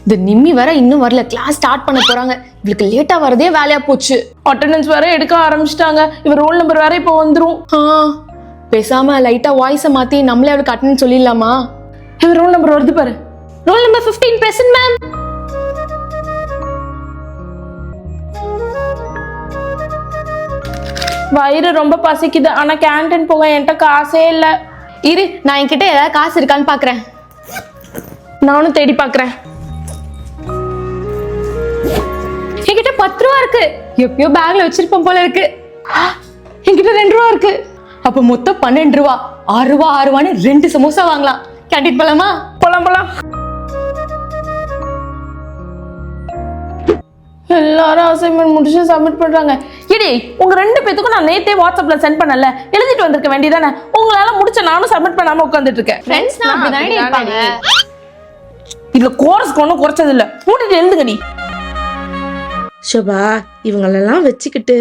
இந்த நிம்மி வேற இன்னும் வரல. கிளாஸ் ஸ்டார்ட் பண்ண போறாங்க. இவளுக்கு லேட்டா வரதே வேலையா போச்சு. அட்டெண்டன்ஸ் வேற எடுக்க ஆரம்பிச்சிட்டாங்க. இவர் ரோல் நம்பர் வேற இப்போ வந்துரும். பேசாம லைட்டா வாய்ஸை மாத்தி நம்மளே அவளுக்கு அட்டெண்டன்ஸ் சொல்லிடலாமா? இவர் ரோல் நம்பர் வருது பாரு. Roll number 15 present ma'am. வயிறு ரொம்ப பசிக்குது. ஆனா கேண்டீன் போக என்கிட்ட காசே இல்ல. இரு, நான் என்கிட்ட ஏதாவது காசு இருக்கான்னு பாக்குறேன். நானும் தேடி பாக்குறேன். என்கிட்ட 10 ரூபா இருக்கு. எப்பயோ பேக்ல வச்சிருப்போம் போல இருக்கு. என்கிட்ட 2 ரூபா இருக்கு. அப்ப மொத்தம் 12 ரூபா. 6 ரூபான்னு 2 சமோசா வாங்கலாம். கேண்டீன் போலாமா? போலாம் போலாம். எல்லாரும் அசைன்மெண்ட் முடிச்சு சப்மிட் பண்றாங்க. இடி, உங்க 2 பேத்துக்கும் நான் நேத்தே வாட்ஸ்அப்ல சென்ட் பண்ணல. எழுதிட்டு வந்திருக்க வேண்டியதானே? உங்களால முடிச்ச நானும் சப்மிட் பண்ணாம உட்கார்ந்துட்டு இருக்கேன். ஃப்ரெண்ட்ஸ்னா அப்படிதானே இருப்பாங்க. இதுல கோரஸ்க்கு ஒன்றும் குறைச்சது இல்ல. மூடிட்டு எழுதுங்கடி. ஷபா, இவங்களெல்லாம் வச்சுக்கிட்டு